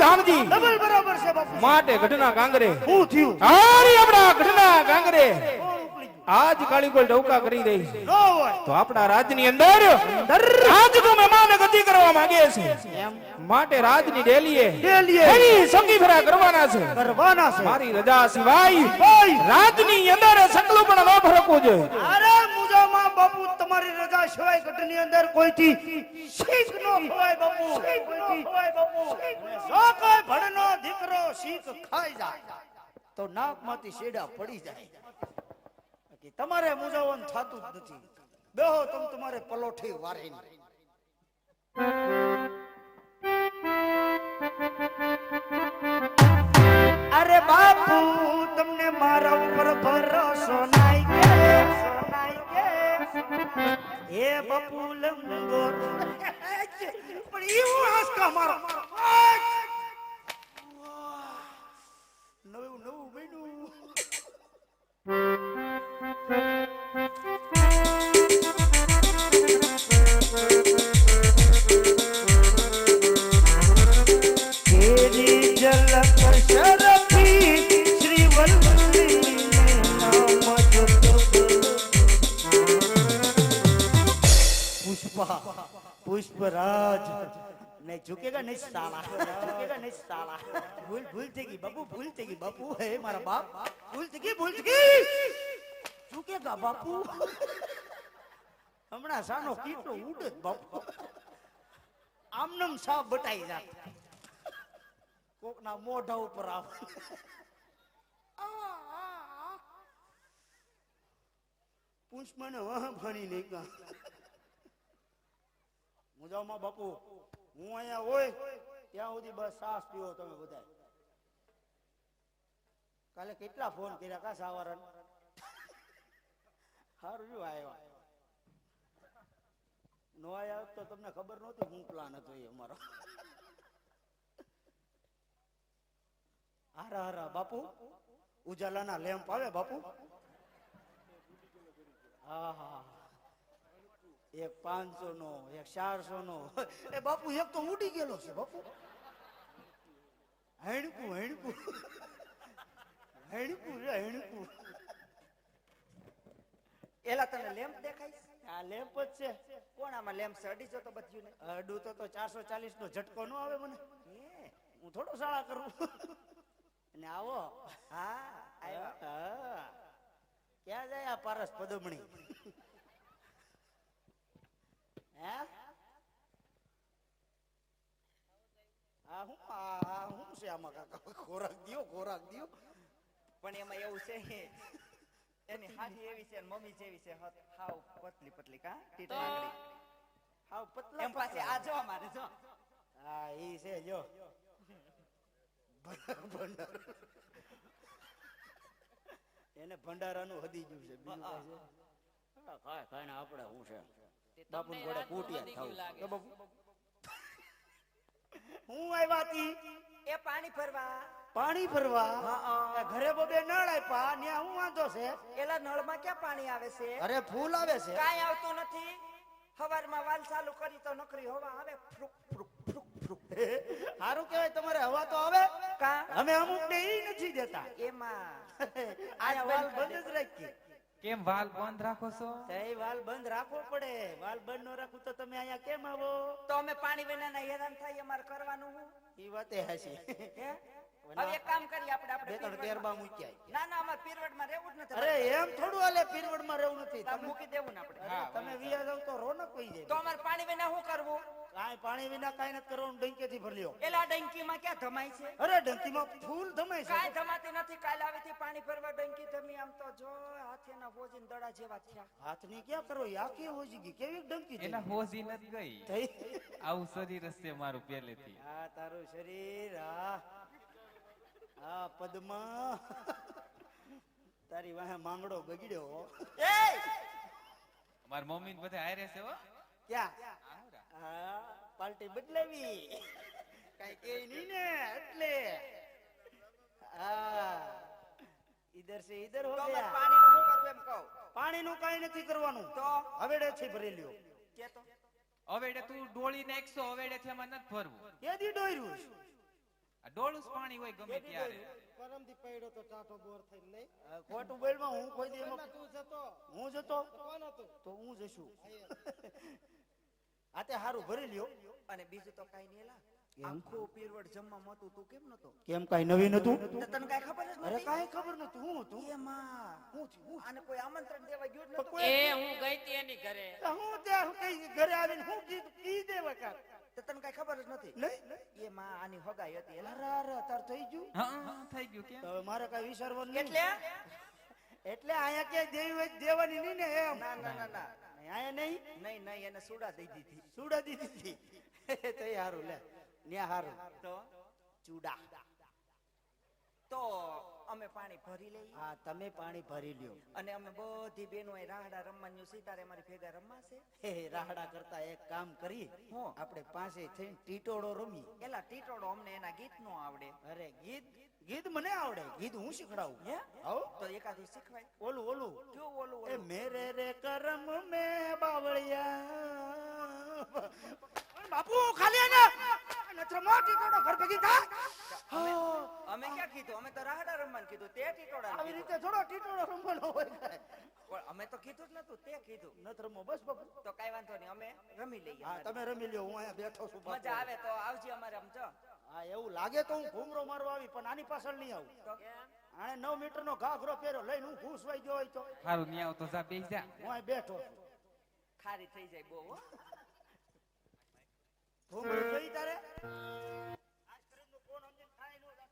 Ramji double બરાબર છે બાપુ માટે ઘટના કાંગરે શું થયું હારી આપણા ઘટના કાંગરે કોણ ઉપડી ગયું આજ કાળી કોઈ ડોકા કરી રહી છે ન હોય તો આપણા રાજની અંદર રાજકો મહેમાન ગતિ કરવા માંગે છે એમ માટે રાજની ડેલીએ ડેલીએ એની સંગી ફેરા કરવાના છે કરવાના છે મારી રજા સિવાય ભાઈ રાજની અંદર સકલું પણ ન ફરકવું જોઈએ અરે મુજામાં બાપુ તમારી રજા સિવાય ઘટની અંદર કોઈથી શીખ ન ખવાય બાપુ શીખ ન ખવાય બાપુ જો કોઈ ભણનો દીકરો શીખ ખાઈ જાય તો નાકમાંથી શેડા પડી જાય કે તમારે મુજાવન થાતું જ નથી બેહો તમારે પલોઠી વારીને અરે બાપુ તમને મારા ઉપર ભરોસો નાઈ કે એ બાપુ લંગોર પણ એવું આસકા મારો નવું નવું બન્યું તેરી ઝલક શરફી શ્રી વલ્લભી નામ જતો પુષ્પા પુષ્પરાજ नहीं झुकेगा नहीं साला झुकेगा नहीं साला भूल भूल થઈ ગઈ બાપુ ભૂલ થઈ ગઈ બાપુ હે મારા બાપ ભૂલ થઈ ગઈ झुकेगा બાપુ હમણાં સાનો કીટો ઉડે બાપુ આમનમ સાપ બટાઈ જાત કોકના મોઢા ઉપર આવ પુષ્પને વાહ ભણી નહીં કા મુજામાં બાપુ હું અહીંયા હોય ત્યાં સુધી બસ સાસ પીવો તમે બધા કાલે કેટલા ફોન કર્યા કા સાવરણ સારું જો આવ્યા નો આવ્યા તો તમને ખબર નહોતી હું પ્લાન હતો એ અમારો હારા હારા બાપુ ઉજાલાના લેમ્પ આવે બાપુ હા હા એક 500 નો એક 400 નો એ બાપુ એક તો ઉડી ગયેલો છે બાપુ હેણકું હેણકું હેણકું રે હેણકું એલા તને લેમ્પ દેખાય આ લેમ્પ જ છે કોણ આમાં લેમ્પ છે અડી જો તો બચ્યું ને અડું તો 440 નો ઝટકો ન આવે મને હું થોડો શાળા કરું અને આવો હા આવ્યો હા ક્યાં જાય આ પારસ પદમણી હું છે આમાં કાકા ખોરાક દ્યો પણ એમાં એવું છે એની હાથી એવી છે મમ્મી જેવી છે હાવ પતલી પતલી કા ટીટલાંગડી હાવ પતલા એમ પાસે આ જો મારે જો હા ઈ છે જો ભંડાર એને ભંડારાનું હદી ગયું છે બીજું કાય છે કાય આપણે હું છે બાપુ ગોડે કૂટિયા થાવ તો બાપુ હું આવ્યા હતી એ પાણી ભરવા ઘરે બબે નળ આપ્યા ન્યા હું વાંધો છે એલા નળમાં ક્યાં પાણી આવે છે અરે ફૂલ આવે છે કાઈ આવતું નથી સવારમાં વાલ ચાલુ કરી તો નકરી હવા આવે ફ્રુક ફ્રુક ફ્રુક ફ્રુક સારું કહેવાય તમારે હવા તો આવે કા અમે અમુક ને ઈ નથી દેતા એમાં આ વાલ બંધ જ રાખી કેમ વાલ બંધ રાખો છો? તઈ વાલ બંધ રાખવો પડે વાલ બંધ ન રાખું તો તમે અહીંયા કેમ આવો તો અમે પાણી વિના હેરાન થાય અમારે કરવાનું હું ઈ વાતે હાચી હે હવે એક કામ કરી આપણે બે ત્રણ તેરબા મૂક્યા ના ના અમાર પીરવડમાં રહેવું જ નથી અરે એમ થોડું હાલે પીરવડમાં રહેવું નથી તમે મૂકી દેવું ને આપણે તમે વિયા જાવ તો રોનક કોઈ જાય તો અમારે પાણી વિના શું કરવું કાઈ પાણી વિના કાઈ નથી કરવાનું ડંકેથી ભરી લ્યો એલા ડંકીમાં ક્યાં ધમાય છે અરે ડંકીમાં ફૂલ ધમાય છે કાઈ ધમાતી નથી કાલ આવીથી પાણી ભરવા ડંકી ધમી આમ તો જો હાથેના ભોજીન દડા જેવા થયા હાથની ક્યાં કરો યા કે હોજી ગઈ કેવી ડંકી છે એના હોજી નથી ગઈ આવું શરીર છે મારું પહેલેથી આ તારું શરીર આ પદ્મા તારી વાહે માંગડો બગડ્યો એ માર મમ્મી ને બધા હારે છે હો ક્યાં હા પાર્ટી બદલાવી કઈ કે નહીં ને એટલે હા ઈધર સે ઈધર હો તો ગયા પાણીનું શું કરવું એમ કહો પાણીનું કાઈ નથી કરવાનું તો હવેડે થી ભરી લ્યો કે તો હવેડે તું ડોળી નાખશો હવેડે થી આમાં નથી ફરવું કેદી ડોયરું આ ડોળું જ પાણી હોય ગમે ત્યારે. પરમથી પડ્યો તો ટાટો બોર થઈને નહીં. ખોટું બોલમાં હું કોઈ દી એમાં એમાં તું જતો હું જતો કોણ હતું? તો હું જશું. આ તે હારું ભરી લ્યો. અને બીજું તો કાઈ નહીં એલા. આખું પીરવડ જમવા મતું તું કેમ નતો? કેમ કાઈ નવીન હતું? તો તને કાઈ ખબર જ અરે નથી? કાઈ ખબર નતું. હું હતું એમાં હું થયું? આને કોઈ આમંત્રણ દેવા ગયો જ તો નતો. કોઈ- એ હું ગઈ તી એની ઘરે. હું ત્યાં કઈ ઘરે આવીને હું કીધું ઈ દે વખત તો તને કાઈ ખબર જ નથી. નહીં એમાં આની હગાઈ હતી એલા. અરે અરે તાર થઈ ગયું હા થઈ ગયું કેમ? તો હવે મારે કઈ વિચારવાનું નહીં. એટલે એટલે આયા ક્યાંય દેવી હોય તો દેવાની નહીં ને એમ ના ના ના ના આયા નહીં નહીં નહીં એને સુડા દઈ દીધી. સુડા દીધી તો એ હારું લે ન્યા હારું તો ચૂડા તો અમે પાણી ભરી લઈએ હા તમે પાણી ભરી લ્યો અને અમે બધી બહેનો અહીં રાહડા રમવાનું સીતારે અમારી ભેગા રમવા છે. હે રાહડા કરતા એક કામ કરી હું? આપણે પાસે થઈને ટીટોળો રમી એલા ટીટોડો અમને એના ગીત નો આવડે. અરે ગીત ગીત મને આવડે ગીત હું શીખડાવું હે? આવો તો એકાદું શીખવાય. ઓલું ઓલું કેવું ઓલું એ ઓલું? મેરે રે કરમ મે બાવળિયા બાપુ ખાલી આને નત્ર મોટી ટોડો ઘર ભેગી થા અમે ક્યાં કીધું? અમે તો રાહડા રમવાનું કીધું. તે ટીટોડા આવી રીતે થોડો ટીટોળો રમવાનો હોય કાંઈ. અમે તો કીધું જ નતું. તે કીધું. નથ રમો બસ બાપુ તો કઈ વાંધો નહીં અમે રમી લઈએ. હા તમે રમી લ્યો હું અહીંયા બેઠો છું બાપુ. મજા આવે તો આવજે અમારે સમજો. હા એવું લાગે તો હું ઘૂમરો મારવા આવી પણ આની પાછળ નહીં આવું તો આણે 9 મીટરનો ઘાઘરો પહેર્યો લઈને હું ઘૂસવાઈ ગયો હોય તો સારું ન્યા તો જા બેસી જા. હું અહીં બેઠો છું ખારી થઈ જાય બહુ હો. ઘૂમરો જોઈ તારે આજ કરીને ફોન સમજીને ખાઈ નો જા.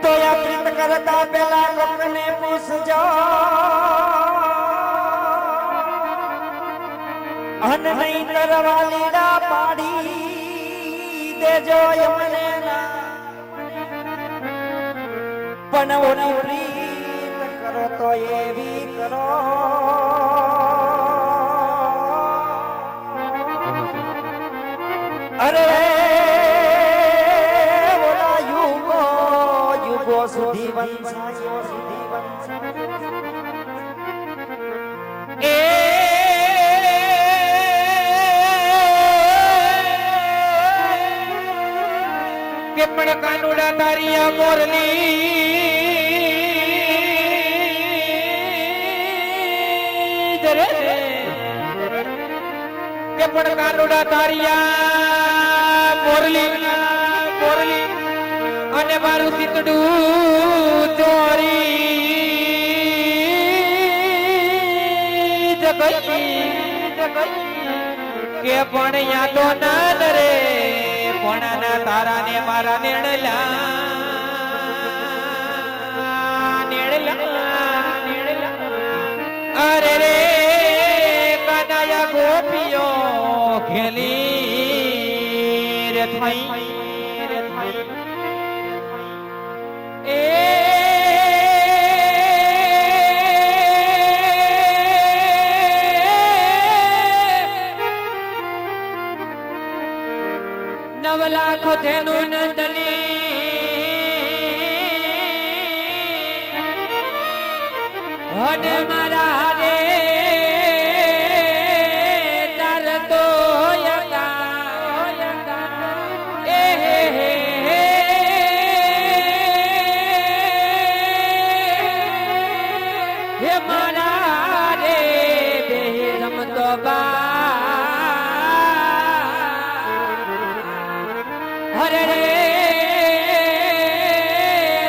તો આ પ્રીત કરતા પેલા લોકોને પૂછજો અન નહીં કરવા લીડા પાડી દેજો એમને ના પણ ઓલી પ્રીત કરો તો એવી કરો અરે ઓલા યુગો યુગો સુધી વંશાયો સુધી વંશાયો એ કે પણ કાનુડા તારિયા મોરલી દરે કે પણ કાનુડા તારિયા મોરલી મોરલી અને મારું સીતડું ચોરી જગઈ કે પણ યાદો ના રે કોણાના તારા ને મારા નેડલા અરે રે કનૈયા ગોપીઓ ખેલી રે થઈ એ નવ લાખ ધેનું નંદની હને મારા રે તાર તો એ હે મારા રે દેહ રમતો હરે રે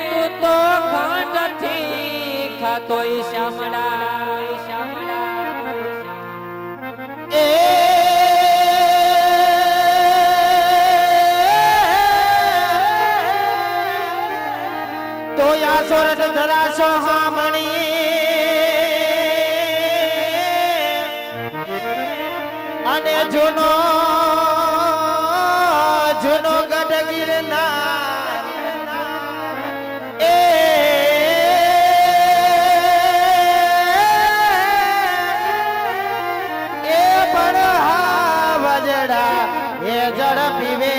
તું તો ખાંડથી ખાતોય શામળા એ તો યા સોરઠ ધરાશો હામણી અને જૂનો જૂનો ગઢ ગિરનાર એ પણ જળ પીવે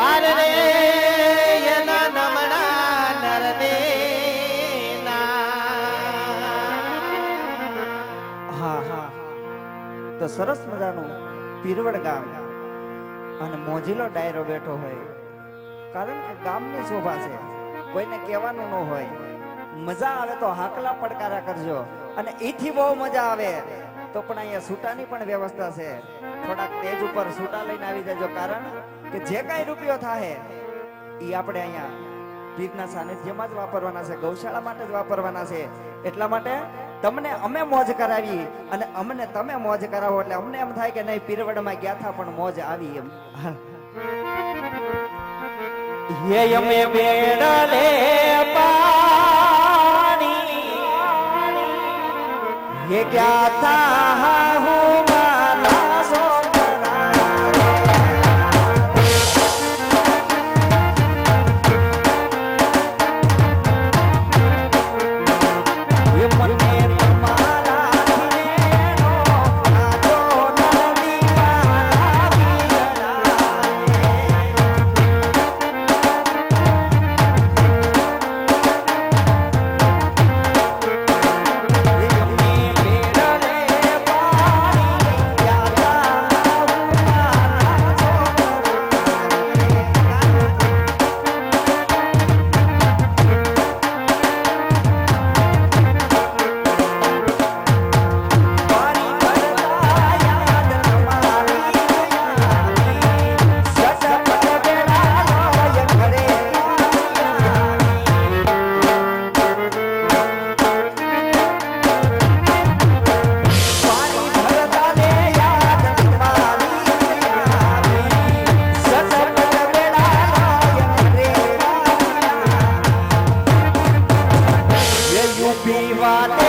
અરે રે એના નમણા નરને હા હા તો સરસ મજાનું પીરવડ ગામ અને મોજીલો ડાયરો બેઠો હોય કારણ કે ગામની શોભા છે કોઈને કહેવાનું ન હોય મજા આવે તો હાકલા પડકારા કરજો અને એથી બહુ મજા આવે તો પણ અહીંયા સૂટાની પણ વ્યવસ્થા છે થોડાક તેજ ઉપર સૂટા લઈને આવી જજો કારણ કે જે કાંઈ રૂપિયો થાય એ આપણે અહીંયા પીરના સાનિધ્યમાં જ વાપરવાના છે ગૌશાળા માટે જ વાપરવાના છે એટલા માટે તમને અમે મોજ કરાવી અને અમને તમે મોજ કરાવો એટલે અમને એમ થાય કે નહીં પીરવડમાં ગયા થા પણ મોજ આવી એમ હે અમે બેડલે પાણી હે ગયા થા હું મારા સોમરા હે મને તમારા દિનેનો આજો નદી મારા વીરડા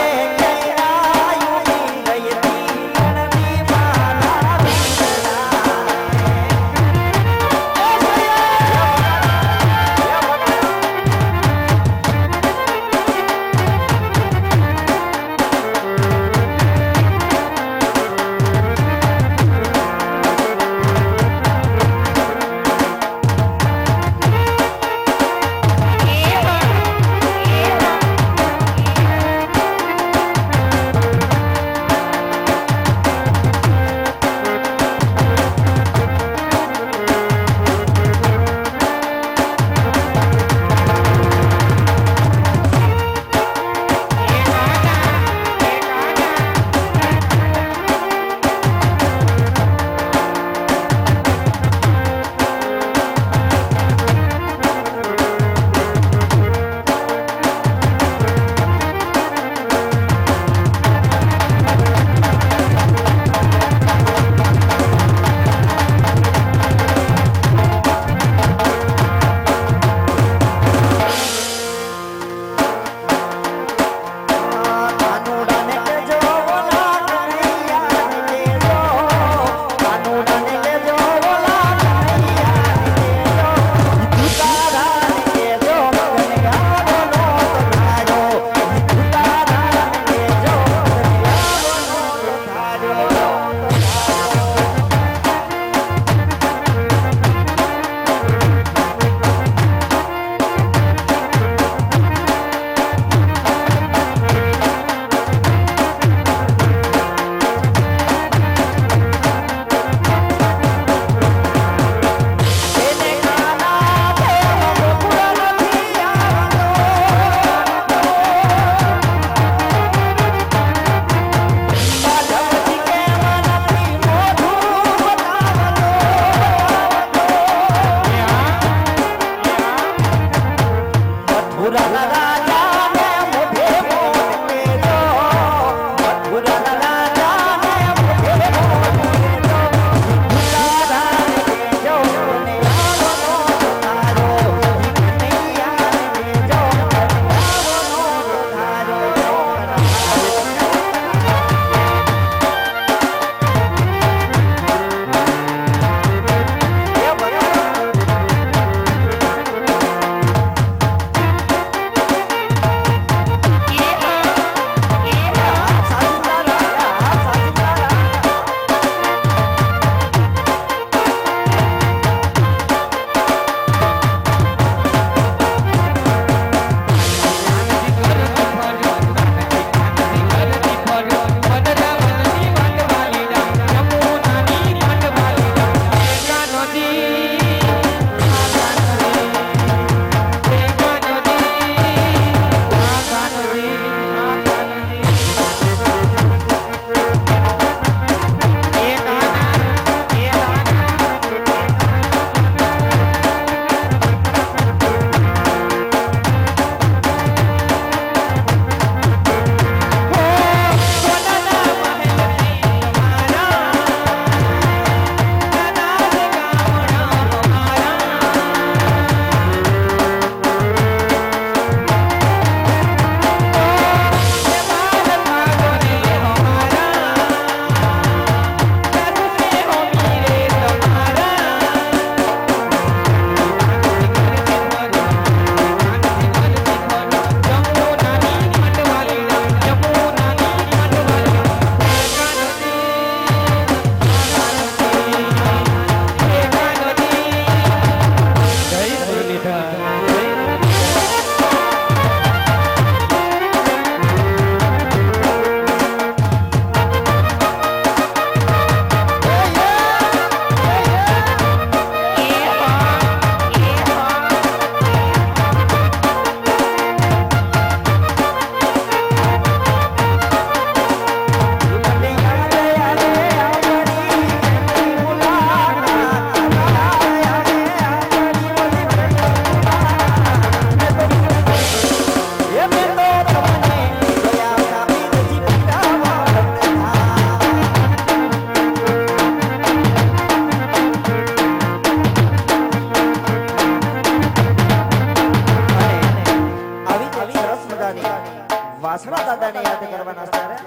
વાસણા દાદાને યાદ કરવાના ત્યારે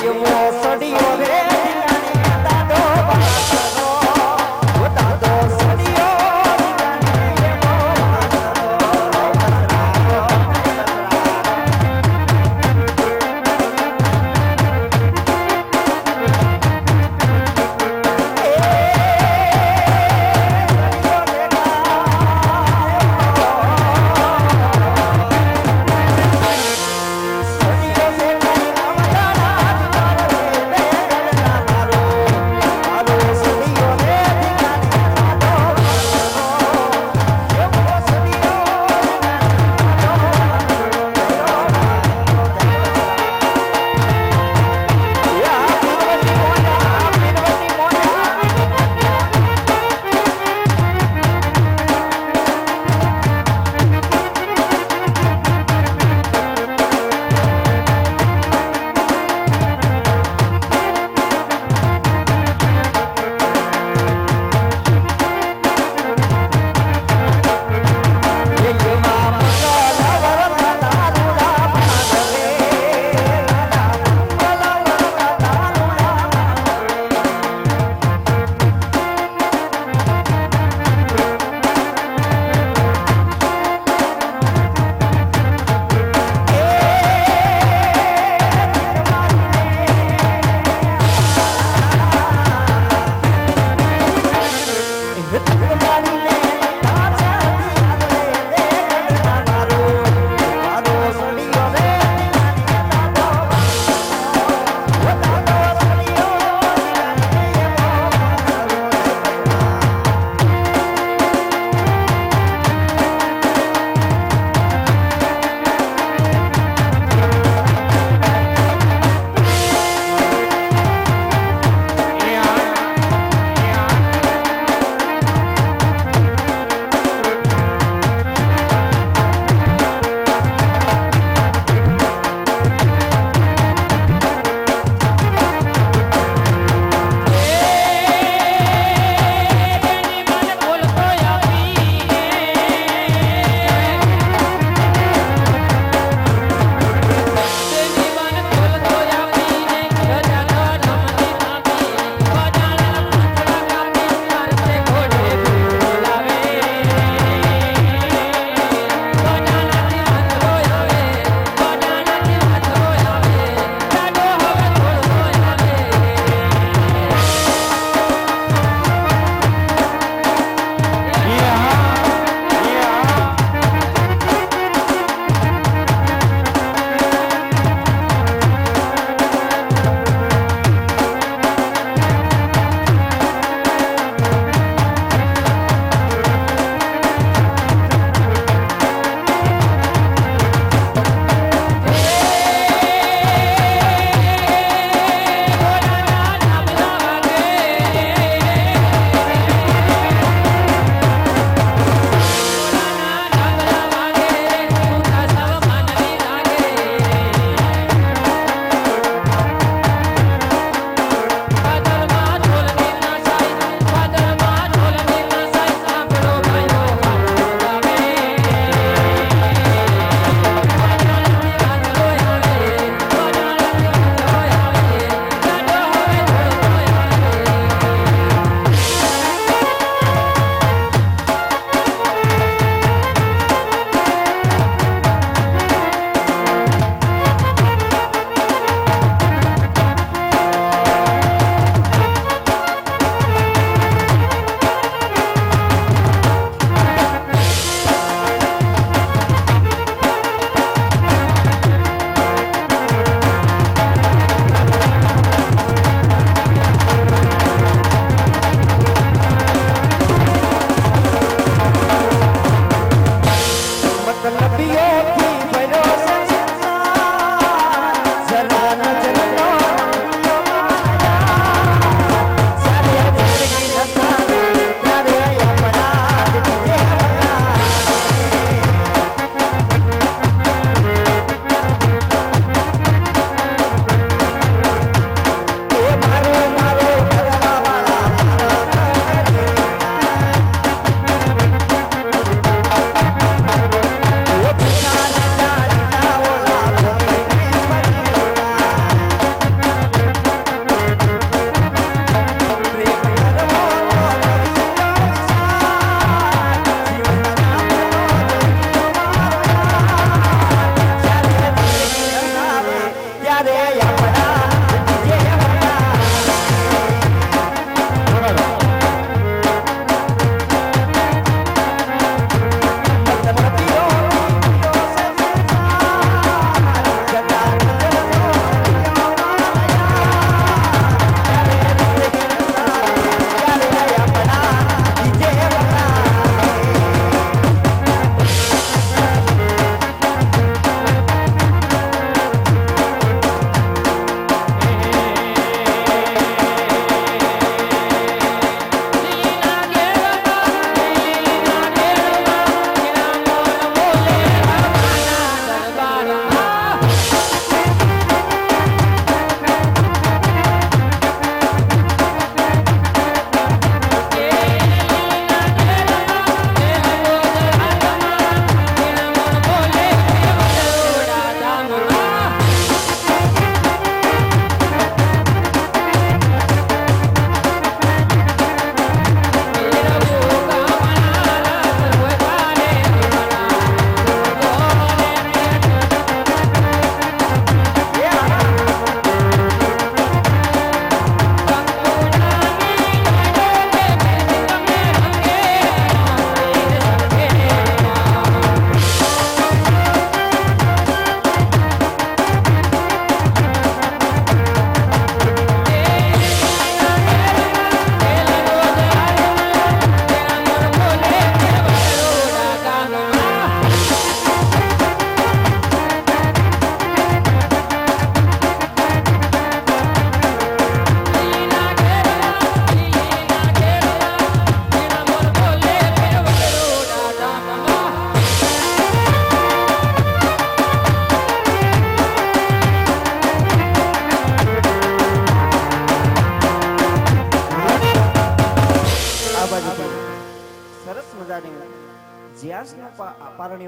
એવો સડિયો રે દાદો વાસણો ઓ દાદો સડિયો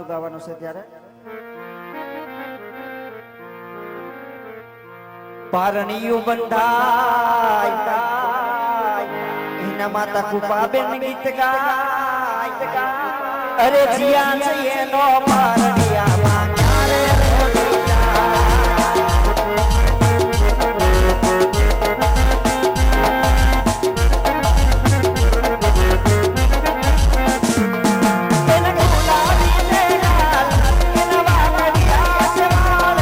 પારણિયું ગાવાનું છે ત્યારે પારણિયું બંધાય એના માતા કૃપાબેન ગીત ગાય અરે જીયા છે એનો પારણિયામાં ક્યારે ખોટી જાય. એને ગુલાબી છે લાલ, એના વાદળિયા છે વાળ,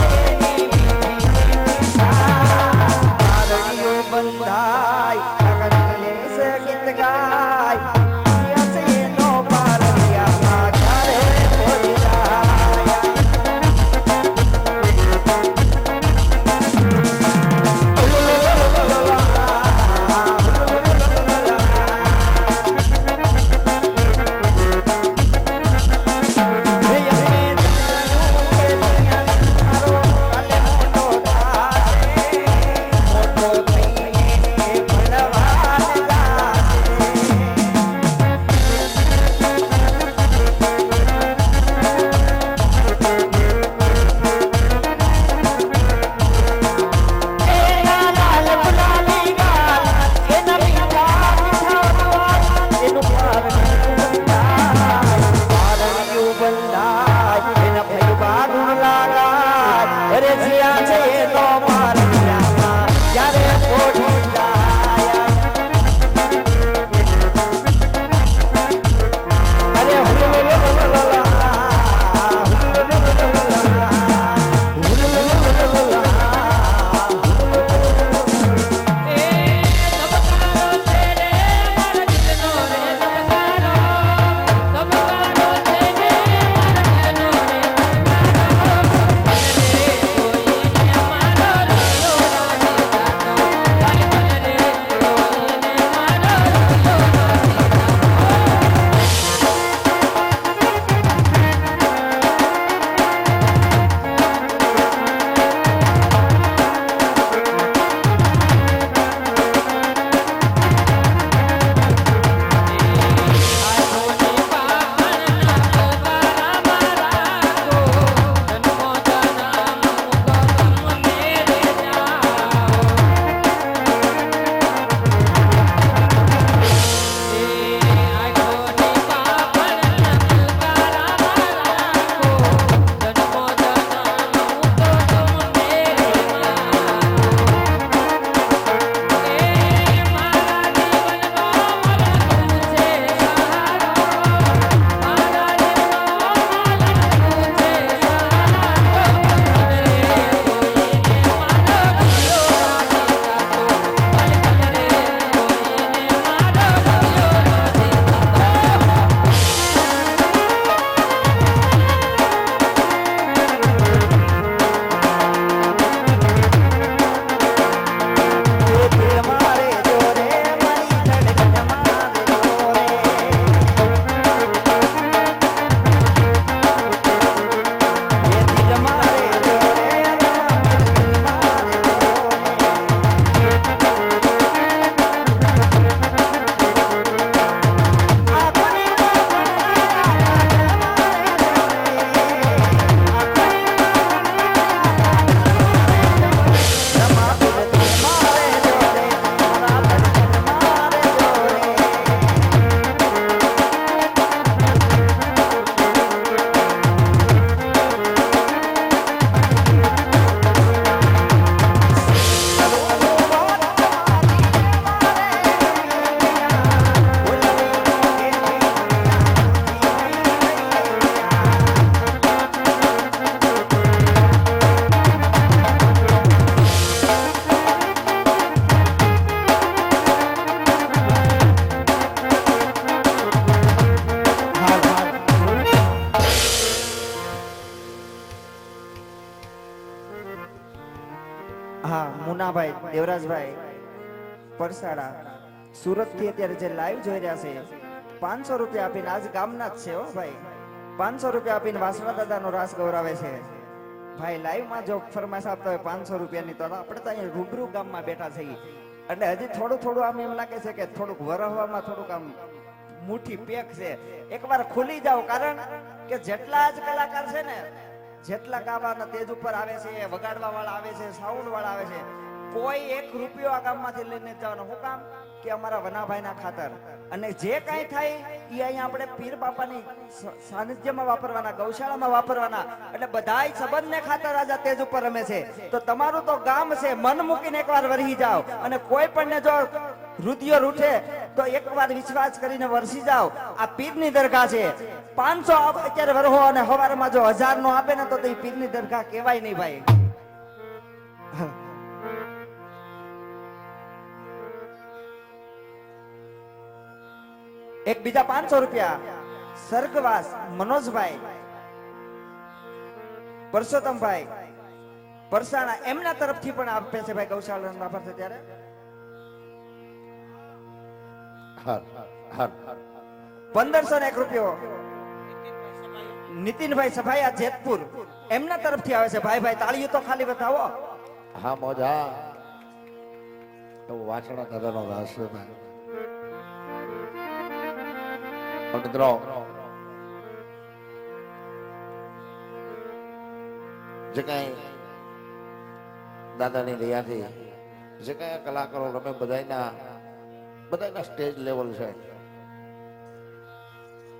એની મીઠી પારણિયું બંધાય અગલે છે ગીત ગાય જીયા છે એનો પારણિયામાં ક્યારે ખોટી જાય. અરે જીયા છે તો પારણિયામાં ક્યારે ખોટી જાય. અરે હા મુનાભાઈ દેવરાજભાઈ પરસાડા સુરત થી અત્યારે જે લાઈવ જોઈ રહ્યા છે 500 રૂપિયા આપીને આજ ગામના જ છે હો ભાઈ 500 રૂપિયા આપીને વાસણા દાદાનો રાસ ગૌરાવે છે ભાઈ લાઈવ માં જો ફરમાઈશ આપતા હોય 500 રૂપિયાની તો આપણે તો અહીંયા રૂબરૂ ગામમાં બેઠા છીએ એટલે હજી થોડું આમ એમ લાગે છે કે થોડુંક વરહવામાં થોડુંક આમ મુઠ્ઠી પેક છે એકવાર ખુલી જાવ કારણ કે જેટલા જ કલાકાર છે ને, જેટલા ગાવાના તેજ ઉપર આવે છે, વગાડવા વાળા આવે છે, સાઉન્ડ વાળા આવે છે, કોઈ 1 રૂપિયો આ ગામમાંથી લઈને જવાનો. શું કામ? કે અમારા વનાભાઈના ખાતર. અને જે કાંઈ થાય એ અહીંયા આપણે પીર બાપાની સાનિધ્યમાં વાપરવાના, ગૌશાળામાં વાપરવાના. એટલે બધાય સંબંધને ખાતર આજે તેજ ઉપર રમે છે. તો તમારું તો ગામ છે, મન મૂકીને એકવાર વરસી જાઓ. અને કોઈ પણ જો રુધિયો રૂઠે તો એકવાર વિશ્વાસ કરીને વરસી જાઓ. આ પીરની દરગાહ છે. 500 અત્યારે વરહો અને સવારમાં જો 1000 નો આપે ને તો એ પીરની દરગાહ કહેવાય નહીં ભાઈ. એક બીજા 500 રૂપિયા સ્વર્ગવાસ મનોજભાઈ પરસોત્તમભાઈ પરસાણા એમના તરફથી પણ આપે છે ભાઈ ગૌશાળા વાપરશે ત્યારે. 1501 રૂપિયો નીતિનભાઈ સભાયા જેતપુર એમના તરફથી આવે છે. ભાઈ તાળીઓ તો ખાલી બતાવો. હા મોજા તો વાસણા દાદાનો રાસ છે ભાઈ. મિત્રો જે કઈ દાદાની દયાથી જે કઈ કલાકારો રમે બધાના સ્ટેજ લેવલ છે.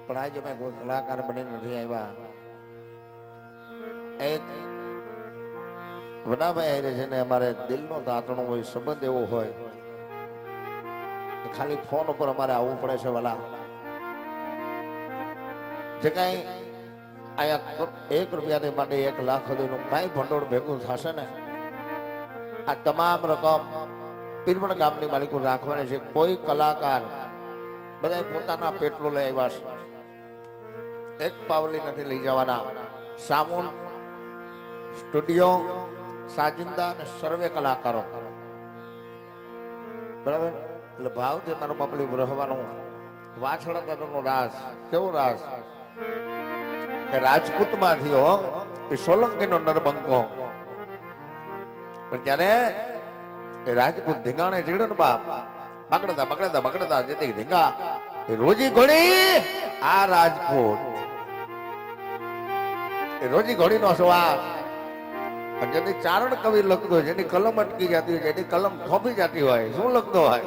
પણ આજે મેં કોઈ કલાકાર બની નથી આવ્યા. એક વડાભાઈ હારે છે ને અમારે દિલનો તાતણો હોય, સંબંધ એવો હોય ખાલી ફોન ઉપર અમારે આવવું પડે છે. વાલા જે કઈ અહીંયા 1 રૂપિયાની માટે 1 લાખ સુધીનું કઈ ભંડોળ ભેગું થશે ને, આ તમામ રકમ પીરવડ ગામની માલિકો રાખવાની છે. કોઈ કલાકાર બધા પોતાના પેટ્રોલ લઈ આવ્યા છે, 1 પાવલી નથી લઈ જવાના. સાઉન્ડ સ્ટુડિયો સાજિંદા અને સર્વે કલાકારો બરાબર. એટલે ભાવથી મારું બાપલી રહેવાનું. વાછડા દાદાનો રાસ કેવો રાસ કે રાજપૂત માંથી હો એ સોલંકી નો નરબંકો. પણ ત્યારે એ રાજપૂત ધીંગાણે ચીડે ને બાપ બગડતા જેથી ધીંગા એ રોજી ઘોડી. આ રાજપૂત એ રોજી ઘોડી નો શ્વાસ. જેની ચારણ કવિ લખતો હોય, જેની કલમ અટકી જતી હોય, જેની કલમ થોભી જતી હોય, શું લખતો હોય?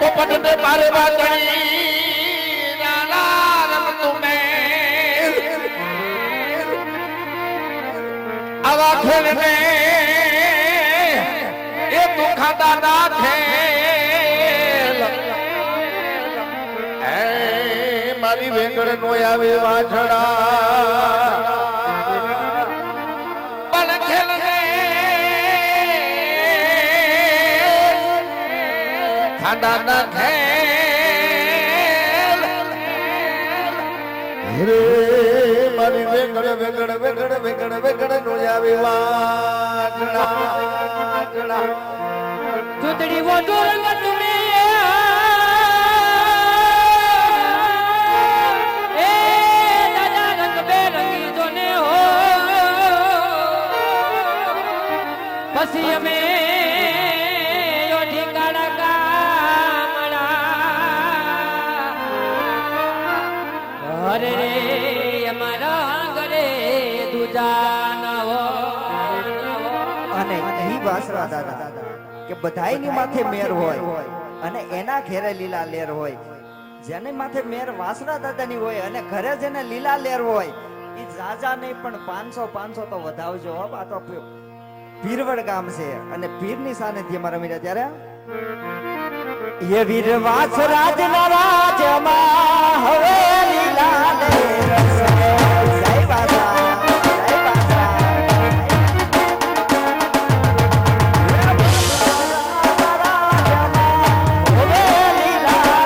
પોપટને પારે વાતણી નાના રમ તુમે આવા ખેલને એ તું ખાતા ના ખેલ. એ મારી વેંગડ નો આવે વાછડા પણ ખેલને ખાતા ના ખેલ. રે મારી વેગડ નો આવે વાછડા. ચૂંટણી વોટો રંગ તુમે એ દાદા રંગ બેરંગી જોને હો પછી અમે યોઠી કાળા કામડા હરે રે અમારા ઘરે દુજા ન હો. અને ઈ વાસરા દાદા કે બધાયની માથે મેર હોય અને એના ઘેરે લીલા લેર હોય. જેની માથે મેર વાસરા દાદાની હોય અને ઘરે જેને લીલા લેર હોય ઈ જાજા નહીં પણ 500 તો વધાવજો. આ તો પીરવડ ગામ છે અને પીરની સાનિધ્યમાં રમી રહ્યા ત્યારે એ વીર વાસરા રાજમાં હવે લીલા લેર છે. જય વાસરા. હવે લીલા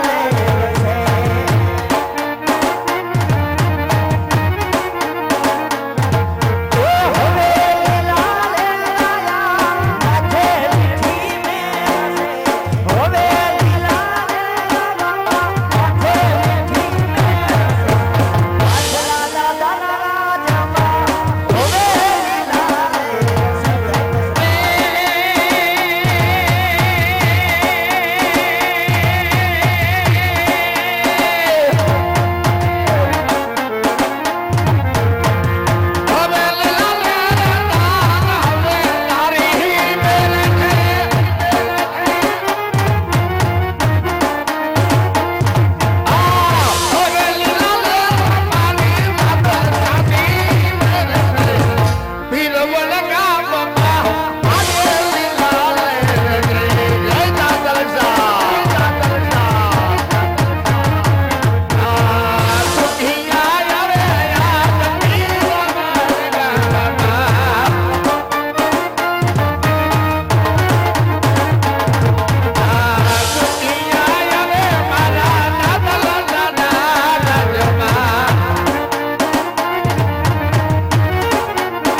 કેવળ કામ